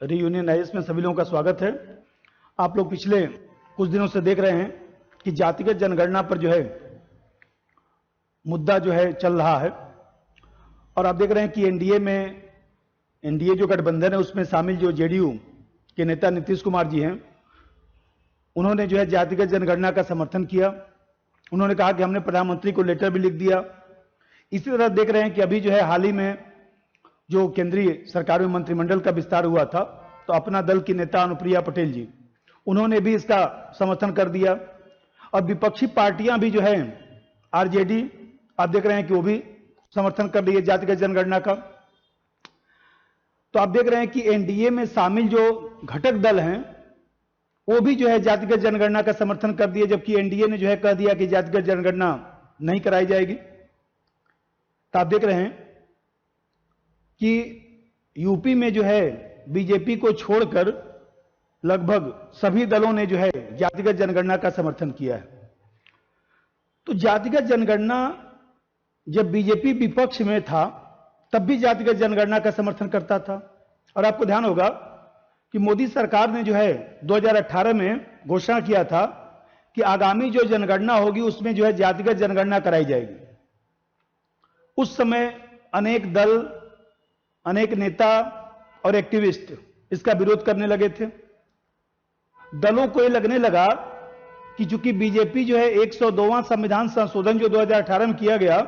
Reunion rise में सभी लोगों का स्वागत है। आप लोग पिछले कुछ दिनों से देख रहे हैं कि जातिगत जनगणना पर जो है मुद्दा जो है चल रहा है, और आप देख रहे हैं कि एनडीए जो गठबंधन है उसमें शामिल जो जेडीयू के नेता नीतीश कुमार जी हैं, उन्होंने जो है जातिगत जनगणना का समर्थन किया। उन्होंने कहा कि हमने प्रधानमंत्री को लेटर भी लिख दिया। इसी तरह देख रहे हैं कि अभी जो है हाल ही में जो केंद्रीय सरकार में मंत्रिमंडल का विस्तार हुआ था, तो अपना दल की नेता अनुप्रिया पटेल जी, उन्होंने भी इसका समर्थन कर दिया। और विपक्षी पार्टियां भी जो है आरजेडी, आप देख रहे हैं कि वो भी समर्थन कर रही है जातिगत जनगणना का। तो आप देख रहे हैं कि एनडीए में शामिल जो घटक दल हैं वो भी जो है जातिगत जनगणना का समर्थन कर दिए, जबकि एनडीए ने जो है कह दिया कि जातिगत जनगणना नहीं कराई जाएगी। तो आप देख रहे हैं कि यूपी में जो है बीजेपी को छोड़कर लगभग सभी दलों ने जो है जातिगत जनगणना का समर्थन किया है। तो जातिगत जनगणना जब बीजेपी विपक्ष में था तब भी जातिगत जनगणना का समर्थन करता था। और आपको ध्यान होगा कि मोदी सरकार ने जो है 2018 में घोषणा किया था कि आगामी जो जनगणना होगी उसमें जो है जातिगत जनगणना कराई जाएगी। उस समय अनेक दल, अनेक नेता और एक्टिविस्ट इसका विरोध करने लगे थे। दलों को यह लगने लगा कि चूंकि बीजेपी जो है 102वां संविधान संशोधन जो 2018 में किया गया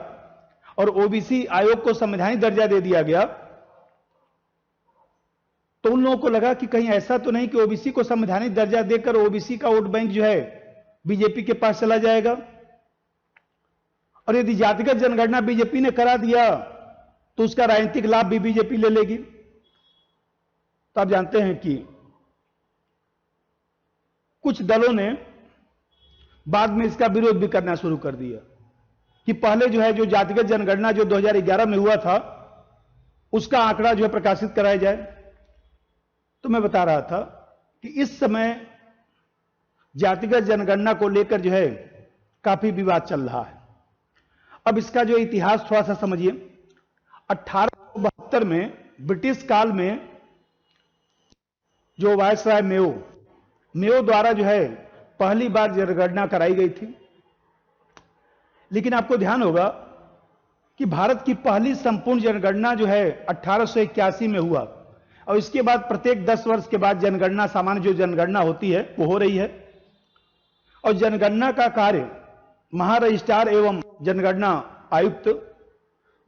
और ओबीसी आयोग को संवैधानिक दर्जा दे दिया गया, तो उन लोगों को लगा कि कहीं ऐसा तो नहीं कि ओबीसी को संवैधानिक दर्जा देकर ओबीसी का वोट बैंक जो है बीजेपी के पास चला जाएगा, और यदि जातिगत जनगणना बीजेपी ने करा दिया तो उसका राजनीतिक लाभ भी बीजेपी ले लेगी। तो आप जानते हैं कि कुछ दलों ने बाद में इसका विरोध भी करना शुरू कर दिया कि पहले जो है जो जातिगत जनगणना जो 2011 में हुआ था उसका आंकड़ा जो है प्रकाशित कराया जाए। तो मैं बता रहा था कि इस समय जातिगत जनगणना को लेकर जो है काफी विवाद चल रहा है। अब इसका जो इतिहास थोड़ा सा समझिए। 1872 में ब्रिटिश काल में जो वायसराय मेयो द्वारा जो है पहली बार जनगणना कराई गई थी। लेकिन आपको ध्यान होगा कि भारत की पहली संपूर्ण जनगणना जो है 1881 में हुआ, और इसके बाद प्रत्येक 10 वर्ष के बाद जनगणना, सामान्य जो जनगणना होती है वो हो रही है। और जनगणना का कार्य महारजिस्ट्रार एवं जनगणना आयुक्त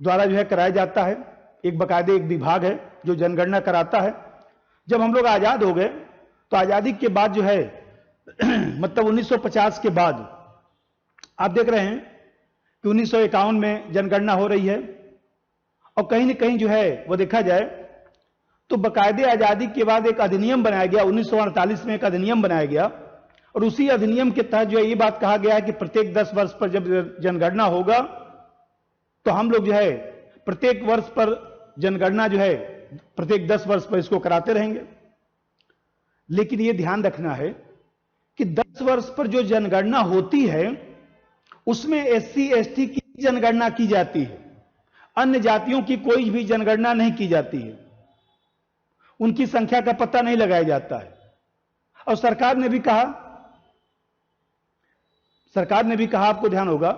द्वारा जो है कराया जाता है। एक बकायदे एक विभाग है जो जनगणना कराता है। जब हम लोग आजाद हो गए तो आजादी के बाद जो है मतलब 1950 के बाद आप देख रहे हैं कि 1951 में जनगणना हो रही है, और कहीं न कहीं जो है वो देखा जाए तो बकायदे आजादी के बाद एक अधिनियम बनाया गया। 1948 में एक अधिनियम बनाया गया, और उसी अधिनियम के तहत जो है ये बात कहा गया है कि प्रत्येक 10 वर्ष पर जब जनगणना होगा तो हम लोग जो है प्रत्येक वर्ष पर जनगणना जो है प्रत्येक 10 वर्ष पर इसको कराते रहेंगे। लेकिन यह ध्यान रखना है कि 10 वर्ष पर जो जनगणना होती है उसमें एससी एसटी की जनगणना की जाती है, अन्य जातियों की कोई भी जनगणना नहीं की जाती है, उनकी संख्या का पता नहीं लगाया जाता है। और सरकार ने भी कहा, आपको ध्यान होगा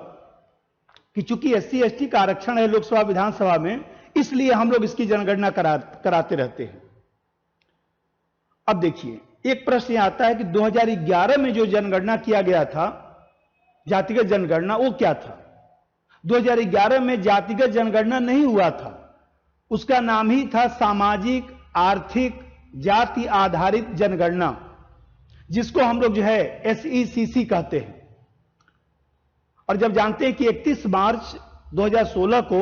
कि चूंकि एससी एसटी का आरक्षण है लोकसभा विधानसभा में, इसलिए हम लोग इसकी जनगणना कराते रहते हैं। अब देखिए, एक प्रश्न यह आता है कि 2011 में जो जनगणना किया गया था, जातिगत जनगणना, वो क्या था? 2011 में जातिगत जनगणना नहीं हुआ था, उसका नाम ही था सामाजिक आर्थिक जाति आधारित जनगणना, जिसको हम लोग जो है एसईसीसी कहते हैं। और जब जानते हैं कि 31 मार्च 2016 को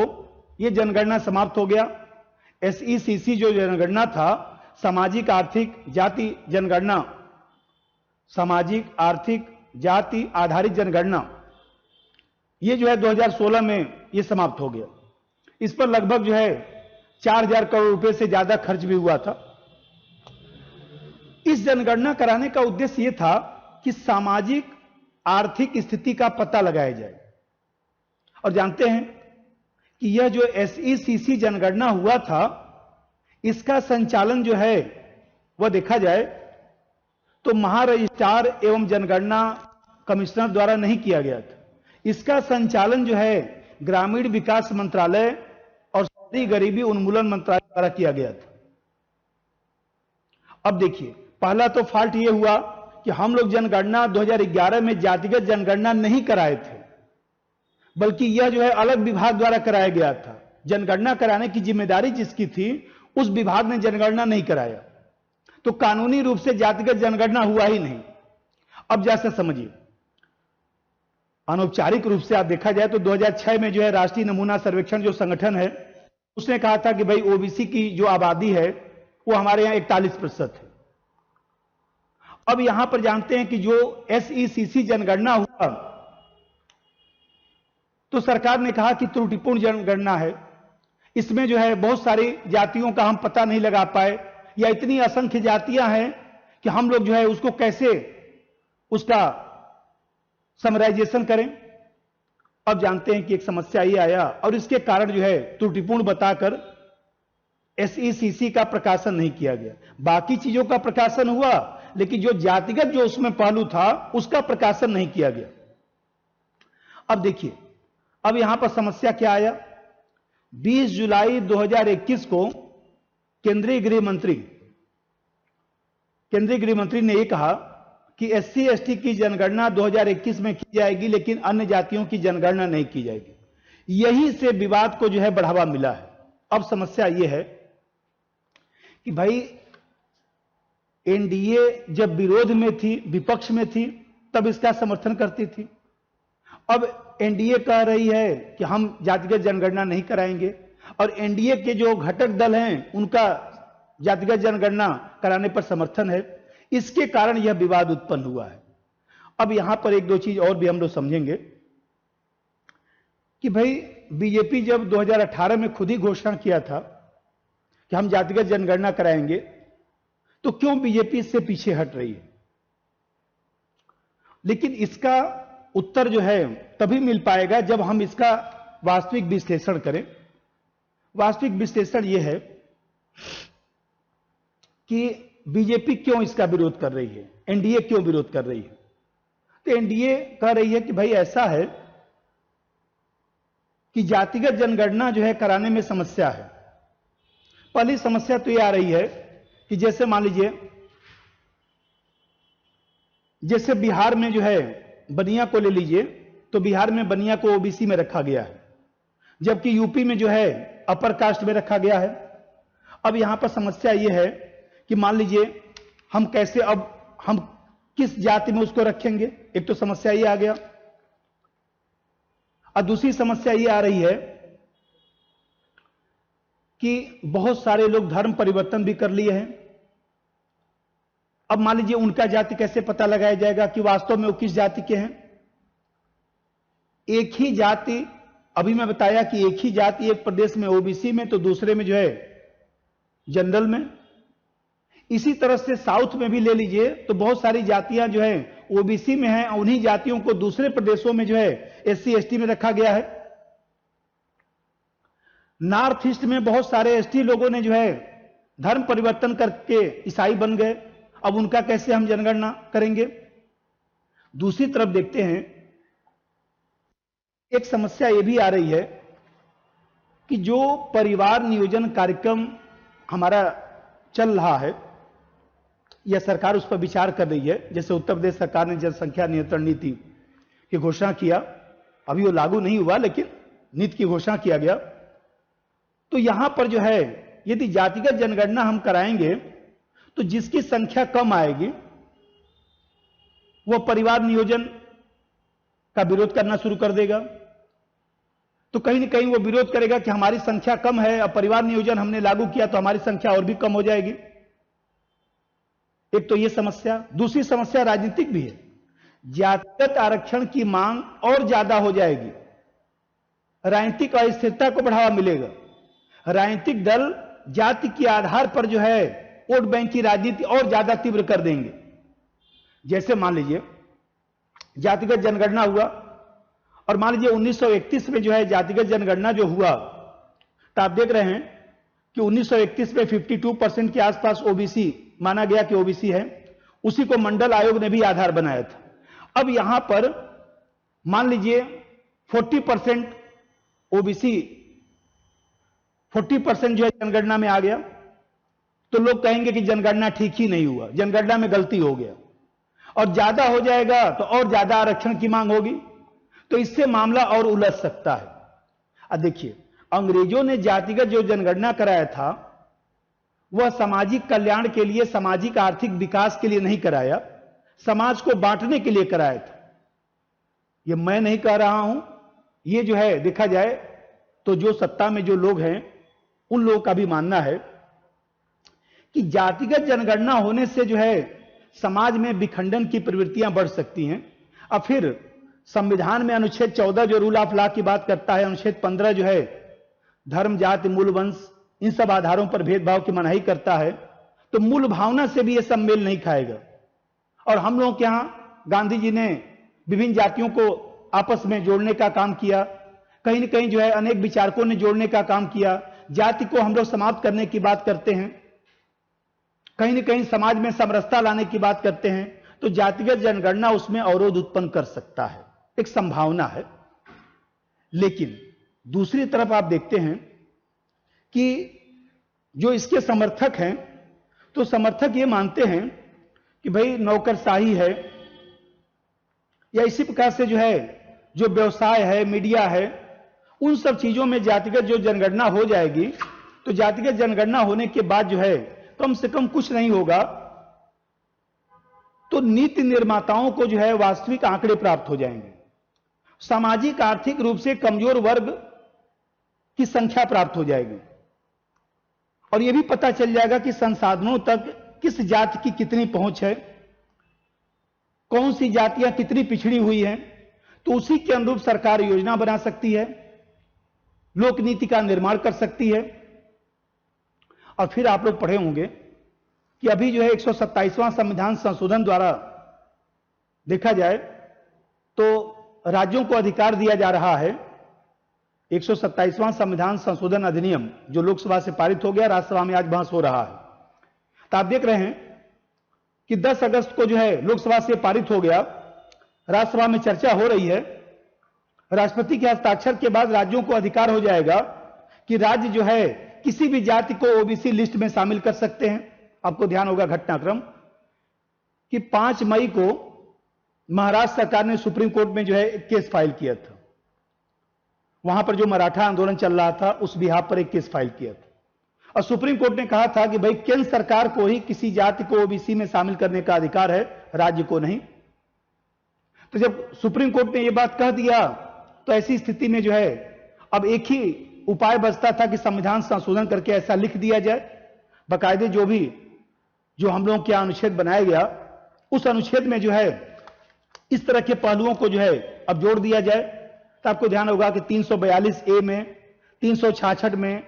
यह जनगणना समाप्त हो गया। एसईसीसी जो जनगणना था, सामाजिक आर्थिक जाति जनगणना, सामाजिक आर्थिक जाति आधारित जनगणना, ये जो है 2016 में ये समाप्त हो गया। इस पर लगभग जो है 4000 करोड़ रुपए से ज्यादा खर्च भी हुआ था। इस जनगणना कराने का उद्देश्य यह था कि सामाजिक आर्थिक स्थिति का पता लगाया जाए। और जानते हैं कि यह जो एसईसीसी जनगणना हुआ था, इसका संचालन जो है वह देखा जाए तो महारजिस्ट्रार एवं जनगणना कमिश्नर द्वारा नहीं किया गया था। इसका संचालन जो है ग्रामीण विकास मंत्रालय और शहरी गरीबी उन्मूलन मंत्रालय द्वारा किया गया था। अब देखिए, पहला तो फॉल्ट यह हुआ कि हम लोग जनगणना 2011 में जातिगत जनगणना नहीं कराए थे, बल्कि यह जो है अलग विभाग द्वारा कराया गया था। जनगणना कराने की जिम्मेदारी जिसकी थी उस विभाग ने जनगणना नहीं कराया, तो कानूनी रूप से जातिगत जनगणना हुआ ही नहीं। अब जैसे समझिए, अनौपचारिक रूप से आप देखा जाए तो 2006 में जो है राष्ट्रीय नमूना सर्वेक्षण जो संगठन है उसने कहा था कि भाई ओबीसी की जो आबादी है वो हमारे यहां 41% है। अब यहां पर जानते हैं कि जो एसईसीसी जनगणना हुआ तो सरकार ने कहा कि त्रुटिपूर्ण जनगणना है, इसमें जो है बहुत सारी जातियों का हम पता नहीं लगा पाए, या इतनी असंख्य जातियां हैं कि हम लोग जो है उसको कैसे उसका समराइजेशन करें। अब जानते हैं कि एक समस्या ये आया और इसके कारण जो है त्रुटिपूर्ण बताकर एसईसीसी का प्रकाशन नहीं किया गया। बाकी चीजों का प्रकाशन हुआ, लेकिन जो जातिगत जो उसमें पहलू था उसका प्रकाशन नहीं किया गया। अब देखिए, अब यहां पर समस्या क्या आया। 20 जुलाई 2021 को केंद्रीय गृह मंत्री ने यह कहा कि एससी एसटी की जनगणना 2021 में की जाएगी, लेकिन अन्य जातियों की जनगणना नहीं की जाएगी। यहीं से विवाद को जो है बढ़ावा मिला है। अब समस्या यह है कि भाई एनडीए जब विरोध में थी, विपक्ष में थी, तब इसका समर्थन करती थी। अब एनडीए कह रही है कि हम जातिगत जनगणना नहीं कराएंगे, और एनडीए के जो घटक दल हैं उनका जातिगत जनगणना कराने पर समर्थन है। इसके कारण यह विवाद उत्पन्न हुआ है। अब यहां पर एक दो चीज और भी हम लोग समझेंगे कि भाई बीजेपी जब 2018 में खुद ही घोषणा किया था कि हम जातिगत जनगणना कराएंगे, तो क्यों बीजेपी इससे पीछे हट रही है। लेकिन इसका उत्तर जो है तभी मिल पाएगा जब हम इसका वास्तविक विश्लेषण करें। वास्तविक विश्लेषण यह है कि बीजेपी क्यों इसका विरोध कर रही है, एनडीए क्यों विरोध कर रही है। तो एनडीए कह रही है कि भाई ऐसा है कि जातिगत जनगणना जो है कराने में समस्या है। पहली समस्या तो यह आ रही है कि जैसे मान लीजिए, जैसे बिहार में जो है बनिया को ले लीजिए, तो बिहार में बनिया को ओबीसी में रखा गया है, जबकि यूपी में जो है अपर कास्ट में रखा गया है। अब यहां पर समस्या यह है कि मान लीजिए हम कैसे, अब हम किस जाति में उसको रखेंगे। एक तो समस्या ये आ गया, और दूसरी समस्या ये आ रही है कि बहुत सारे लोग धर्म परिवर्तन भी कर लिए हैं। अब मान लीजिए उनका जाति कैसे पता लगाया जाएगा कि वास्तव में वो किस जाति के हैं। एक ही जाति, अभी मैं बताया कि एक ही जाति एक प्रदेश में ओबीसी में, तो दूसरे में जो है जनरल में। इसी तरह से साउथ में भी ले लीजिए तो बहुत सारी जातियां जो है ओबीसी में हैं, उन्हीं जातियों को दूसरे प्रदेशों में जो है एससी एसटी में रखा गया है। नॉर्थ ईस्ट में बहुत सारे एसटी लोगों ने जो है धर्म परिवर्तन करके ईसाई बन गए। अब उनका कैसे हम जनगणना करेंगे। दूसरी तरफ देखते हैं, एक समस्या यह भी आ रही है कि जो परिवार नियोजन कार्यक्रम हमारा चल रहा है, यह सरकार उस पर विचार कर रही है। जैसे उत्तर प्रदेश सरकार ने जनसंख्या नियंत्रण नीति की घोषणा किया, अभी वो लागू नहीं हुआ, लेकिन नीति की घोषणा किया गया। तो यहां पर जो है यदि जातिगत जनगणना हम कराएंगे तो जिसकी संख्या कम आएगी वो परिवार नियोजन का विरोध करना शुरू कर देगा। तो कहीं ना कहीं वो विरोध करेगा कि हमारी संख्या कम है, अब परिवार नियोजन हमने लागू किया तो हमारी संख्या और भी कम हो जाएगी। एक तो ये समस्या। दूसरी समस्या राजनीतिक भी है। जातिगत आरक्षण की मांग और ज्यादा हो जाएगी, राजनीतिक अस्थिरता को बढ़ावा मिलेगा। राजनीतिक दल जाति के आधार पर जो है वोट बैंक की राजनीति और ज्यादा तीव्र कर देंगे। जैसे मान लीजिए जातिगत जनगणना हुआ, और मान लीजिए 1931 में जो है जातिगत जनगणना जो हुआ, तो आप देख रहे हैं कि 1931 में 52% के आसपास ओबीसी माना गया कि ओबीसी है, उसी को मंडल आयोग ने भी आधार बनाया था। अब यहां पर मान लीजिए 40% ओबीसी 40% जो है जनगणना में आ गया, तो लोग कहेंगे कि जनगणना ठीक ही नहीं हुआ, जनगणना में गलती हो गया, और ज्यादा हो जाएगा तो और ज्यादा आरक्षण की मांग होगी, तो इससे मामला और उलझ सकता है। अब देखिए, अंग्रेजों ने जातिगत जो जनगणना कराया था वह सामाजिक कल्याण के लिए, सामाजिक आर्थिक विकास के लिए नहीं कराया, समाज को बांटने के लिए कराया था। यह मैं नहीं कह रहा हूं, यह जो है देखा जाए तो जो सत्ता में जो लोग हैं उन लोगों का भी मानना है कि जातिगत जनगणना होने से जो है समाज में विखंडन की प्रवृत्तियां बढ़ सकती हैं। अब फिर संविधान में अनुच्छेद 14 जो रूल ऑफ लॉ की बात करता है, अनुच्छेद 15 जो है धर्म, जाति, मूल, वंश, इन सब आधारों पर भेदभाव की मनाही करता है, तो मूल भावना से भी यह सब मेल नहीं खाएगा। और हम लोग के यहां गांधी जी ने विभिन्न जातियों को आपस में जोड़ने का काम किया, कहीं न कहीं जो है अनेक विचारकों ने जोड़ने का काम किया। जाति को हम लोग समाप्त करने की बात करते हैं, कहीं न कहीं समाज में समरसता लाने की बात करते हैं, तो जातिगत जनगणना उसमें अवरोध उत्पन्न कर सकता है, एक संभावना है। लेकिन दूसरी तरफ आप देखते हैं कि जो इसके समर्थक हैं, तो समर्थक ये मानते हैं कि भाई नौकरशाही है, या इसी प्रकार से जो है जो व्यवसाय है, मीडिया है, उन सब चीजों में जातिगत जो जनगणना हो जाएगी, तो जातिगत जनगणना होने के बाद जो है कम से कम कुछ नहीं होगा तो नीति निर्माताओं को जो है वास्तविक आंकड़े प्राप्त हो जाएंगे, सामाजिक आर्थिक रूप से कमजोर वर्ग की संख्या प्राप्त हो जाएगी, और यह भी पता चल जाएगा कि संसाधनों तक किस जाति की कितनी पहुंच है, कौन सी जातियां कितनी पिछड़ी हुई हैं, तो उसी के अनुरूप सरकार योजना बना सकती है, लोक नीति का निर्माण कर सकती है। और फिर आप लोग पढ़े होंगे कि अभी जो है 127वां संविधान संशोधन द्वारा देखा जाए तो राज्यों को अधिकार दिया जा रहा है। 127वां संविधान संशोधन अधिनियम जो लोकसभा से पारित हो गया, राज्यसभा में आज बहस हो रहा है। तो आप देख रहे हैं कि 10 अगस्त को जो है लोकसभा से पारित हो गया, राज्यसभा में चर्चा हो रही है। राष्ट्रपति के हस्ताक्षर के बाद राज्यों को अधिकार हो जाएगा कि राज्य जो है किसी भी जाति को ओबीसी लिस्ट में शामिल कर सकते हैं। आपको ध्यान होगा घटनाक्रम कि 5 मई को महाराष्ट्र सरकार ने सुप्रीम कोर्ट में जो है एक केस फाइल किया था। वहां पर जो मराठा आंदोलन चल रहा था उस बिहाफ पर एक केस फाइल किया था, और सुप्रीम कोर्ट ने कहा था कि भाई केंद्र सरकार को ही किसी जाति को ओबीसी में शामिल करने का अधिकार है, राज्य को नहीं। तो जब सुप्रीम कोर्ट ने यह बात कह दिया तो ऐसी स्थिति में जो है अब एक ही उपाय बचता था कि संविधान संशोधन करके ऐसा लिख दिया जाए, बाकायदे जो हम लोगों के अनुच्छेद बनाया गया उस अनुच्छेद में जो है इस तरह के पहलुओं को जो है अब जोड़ दिया जाए। तो आपको ध्यान होगा कि 342A में, 366 में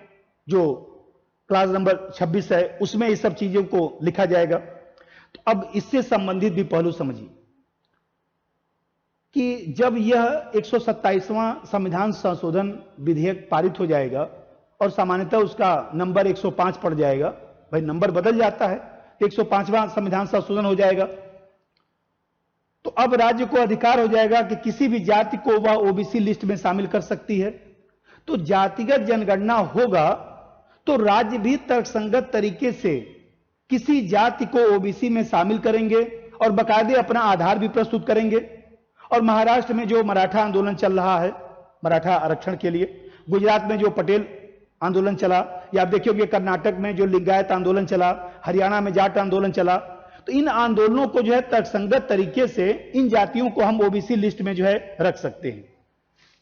जो क्लास नंबर 26 है उसमें ये सब चीजों को लिखा जाएगा। तो अब इससे संबंधित भी पहलू समझिए कि जब यह 127वां संविधान संशोधन विधेयक पारित हो जाएगा और सामान्यतः उसका नंबर 105 पड़ जाएगा, भाई नंबर बदल जाता है, 105वां संविधान संशोधन हो जाएगा, तो अब राज्य को अधिकार हो जाएगा कि किसी भी जाति को वह ओबीसी लिस्ट में शामिल कर सकती है। तो जातिगत जनगणना होगा तो राज्य भी तर्कसंगत तरीके से किसी जाति को ओबीसी में शामिल करेंगे और बाकायदे अपना आधार भी प्रस्तुत करेंगे। और महाराष्ट्र में जो मराठा आंदोलन चल रहा है, मराठा आरक्षण के लिए, गुजरात में जो पटेल आंदोलन चला, या आप देखिए कर्नाटक में जो लिंगायत आंदोलन चला, हरियाणा में जाट आंदोलन चला, तो इन आंदोलनों को जो है तर्कसंगत तरीके से इन जातियों को हम ओबीसी लिस्ट में जो है रख सकते हैं।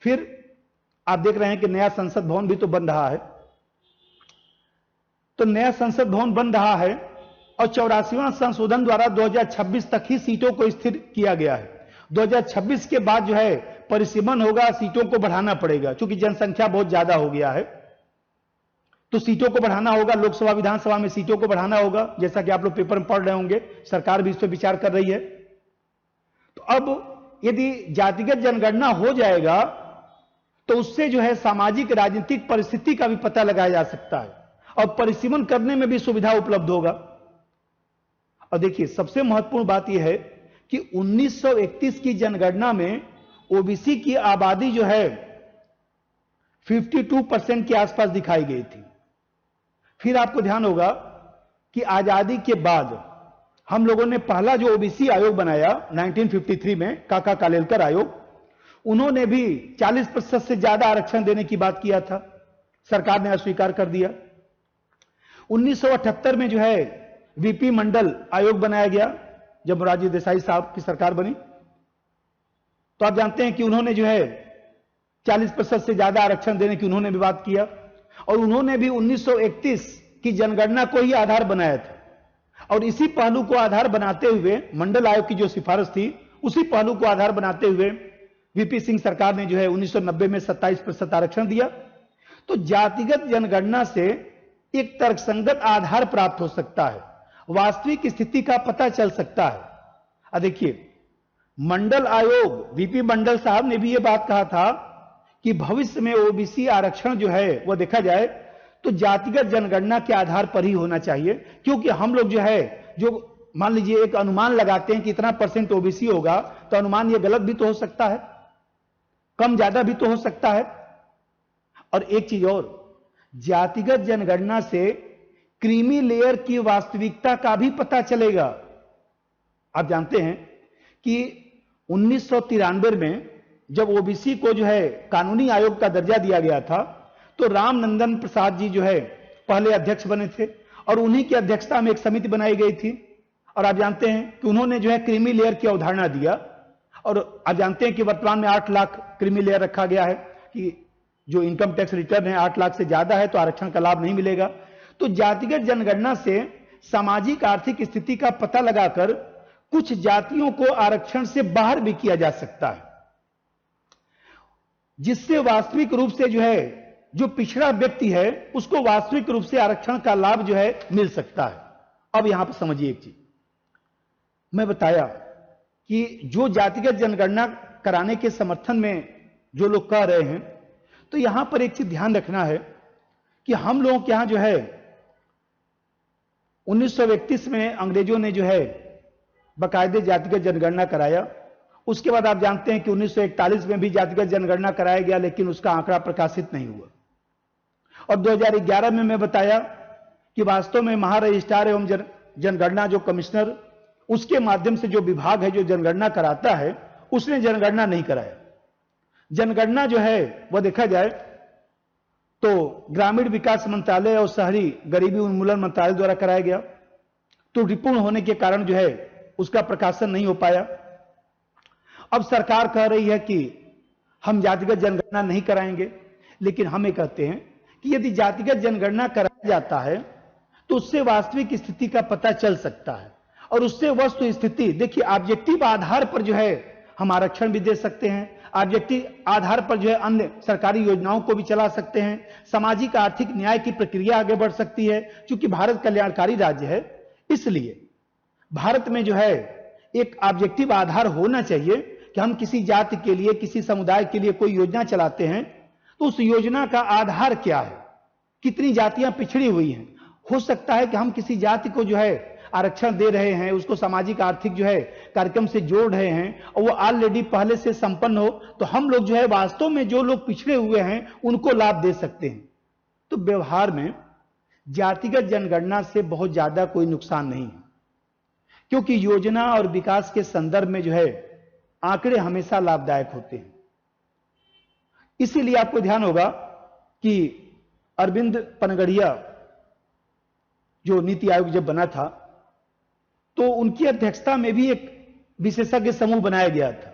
फिर आप देख रहे हैं कि नया संसद भवन भी तो बन रहा है, तो नया संसद भवन बन रहा है और 84वां संशोधन द्वारा 2026 तक ही सीटों को स्थिर किया गया है। 2026 के बाद जो है परिसीमन होगा, सीटों को बढ़ाना पड़ेगा, क्योंकि जनसंख्या बहुत ज्यादा हो गया है, तो सीटों को बढ़ाना होगा, लोकसभा विधानसभा में सीटों को बढ़ाना होगा, जैसा कि आप लोग पेपर में पढ़ रहे होंगे, सरकार भी इस पर विचार कर रही है। तो अब यदि जातिगत जनगणना हो जाएगा तो उससे जो है सामाजिक राजनीतिक परिस्थिति का भी पता लगाया जा सकता है और परिसीमन करने में भी सुविधा उपलब्ध होगा। और देखिए सबसे महत्वपूर्ण बात यह है कि 1931 की जनगणना में ओबीसी की आबादी जो है 52% के आसपास दिखाई गई थी। फिर आपको ध्यान होगा कि आजादी के बाद हम लोगों ने पहला जो ओबीसी आयोग बनाया 1953 में, काका कालेलकर आयोग, उन्होंने भी 40% से ज्यादा आरक्षण देने की बात किया था, सरकार ने अस्वीकार कर दिया। 1978 में जो है वीपी मंडल आयोग बनाया गया, जब मोरारजी देसाई साहब की सरकार बनी, तो आप जानते हैं कि उन्होंने जो है 40% से ज्यादा आरक्षण देने की उन्होंने भी बात किया। और उन्होंने भी 1931 की जनगणना को ही आधार बनाया था, और इसी पहलू को आधार बनाते हुए मंडल आयोग की जो सिफारिश थी, उसी पहलू को आधार बनाते हुए वीपी सिंह सरकार ने जो है 1990 में 27% आरक्षण दिया। तो जातिगत जनगणना से एक तर्कसंगत आधार प्राप्त हो सकता है, वास्तविक स्थिति का पता चल सकता है। अब देखिए मंडल आयोग, वीपी मंडल साहब ने भी यह बात कहा था कि भविष्य में ओबीसी आरक्षण जो है वह देखा जाए तो जातिगत जनगणना के आधार पर ही होना चाहिए, क्योंकि हम लोग जो है, जो मान लीजिए एक अनुमान लगाते हैं कि इतना % ओबीसी होगा, तो अनुमान यह गलत भी तो हो सकता है, कम ज्यादा भी तो हो सकता है। और एक चीज और, जातिगत जनगणना से क्रीमी लेयर की वास्तविकता का भी पता चलेगा। आप जानते हैं कि 1993 में जब ओबीसी को जो है कानूनी आयोग का दर्जा दिया गया था, तो रामनंदन प्रसाद जी जो है पहले अध्यक्ष बने थे, और उन्हीं की अध्यक्षता में एक समिति बनाई गई थी। और आप जानते हैं कि उन्होंने जो है क्रीमी लेयर की अवधारणा दिया, और आप जानते हैं कि वर्तमान में 8 लाख क्रीमी लेयर रखा गया है कि जो इनकम टैक्स रिटर्न है 8 लाख से ज्यादा है तो आरक्षण का लाभ नहीं मिलेगा। तो जातिगत जनगणना से सामाजिक आर्थिक स्थिति का पता लगाकर कुछ जातियों को आरक्षण से बाहर भी किया जा सकता है, जिससे वास्तविक रूप से जो है जो पिछड़ा व्यक्ति है उसको वास्तविक रूप से आरक्षण का लाभ जो है मिल सकता है। अब यहां पर समझिए एक चीज, मैं बताया कि जो जातिगत जनगणना कराने के समर्थन में जो लोग कह रहे हैं, तो यहां पर एक चीज ध्यान रखना है कि हम लोगों के यहां जो है 1931 में अंग्रेजों ने जो है बाकायदे जातिगत जनगणना कराया। उसके बाद आप जानते हैं कि 1941 में भी जातिगत जनगणना कराया गया, लेकिन उसका आंकड़ा प्रकाशित नहीं हुआ। और 2011 में मैं बताया कि वास्तव में महारजिस्ट्रार एवं जनगणना जो कमिश्नर, उसके माध्यम से जो विभाग है जो जनगणना कराता है, उसने जनगणना नहीं कराया। जनगणना जो है वह देखा जाए तो ग्रामीण विकास मंत्रालय और शहरी गरीबी उन्मूलन मंत्रालय द्वारा कराया गया, तो त्रुटिपूर्ण होने के कारण जो है उसका प्रकाशन नहीं हो पाया। अब सरकार कह रही है कि हम जातिगत जनगणना नहीं कराएंगे, लेकिन हम ये कहते हैं कि यदि जातिगत जनगणना कराया जाता है तो उससे वास्तविक स्थिति का पता चल सकता है, और उससे वस्तु स्थिति, देखिए ऑब्जेक्टिव आधार पर जो है हम आरक्षण भी दे सकते हैं, ऑब्जेक्टिव आधार पर जो है अन्य सरकारी योजनाओं को भी चला सकते हैं, सामाजिक आर्थिक न्याय की प्रक्रिया आगे बढ़ सकती है। क्योंकि भारत कल्याणकारी राज्य है, इसलिए भारत में जो है एक ऑब्जेक्टिव आधार होना चाहिए कि हम किसी जाति के लिए, किसी समुदाय के लिए कोई योजना चलाते हैं तो उस योजना का आधार क्या है, कितनी जातियां पिछड़ी हुई हैं। हो सकता है कि हम किसी जाति को जो है आरक्षण दे रहे हैं, उसको सामाजिक आर्थिक जो है कार्यक्रम से जोड़ रहे हैं, और वो ऑलरेडी पहले से संपन्न हो, तो हम लोग जो है वास्तव में जो लोग पिछड़े हुए हैं उनको लाभ दे सकते हैं। तो व्यवहार में जातिगत जनगणना से बहुत ज्यादा कोई नुकसान नहीं है, क्योंकि योजना और विकास के संदर्भ में जो है आंकड़े हमेशा लाभदायक होते हैं। इसीलिए आपको ध्यान होगा कि अरविंद पनगड़िया जो नीति आयोग जब बना था, तो उनकी अध्यक्षता में भी एक विशेषज्ञ समूह बनाया गया था,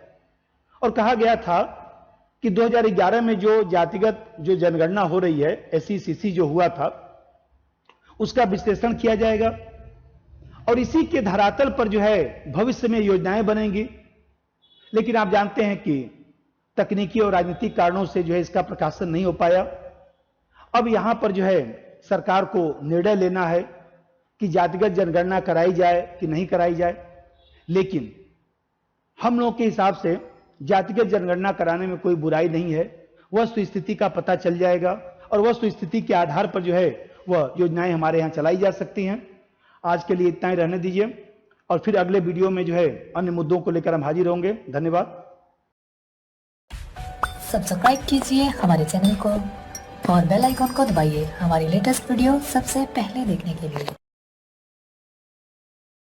और कहा गया था कि 2011 में जो जातिगत जो जनगणना हो रही है, SECC जो हुआ था, उसका विश्लेषण किया जाएगा, और इसी के धरातल पर जो है भविष्य में योजनाएं बनेंगी। लेकिन आप जानते हैं कि तकनीकी और राजनीतिक कारणों से जो है इसका प्रकाशन नहीं हो पाया। अब यहां पर जो है सरकार को निर्णय लेना है कि जातिगत जनगणना कराई जाए कि नहीं कराई जाए। लेकिन हम लोगों के हिसाब से जातिगत जनगणना कराने में कोई बुराई नहीं है, वस्तु स्थिति का पता चल जाएगा, और वस्तु स्थिति के आधार पर जो है वह योजनाएं हमारे यहां चलाई जा सकती हैं। आज के लिए इतना ही रहने दीजिए। और फिर अगले वीडियो में जो है अन्य मुद्दों को लेकर हम हाजिर होंगे। धन्यवाद। सब्सक्राइब कीजिए हमारे चैनल को और बेल आइकॉन को दबाइए हमारी लेटेस्ट वीडियो सबसे पहले देखने के लिए।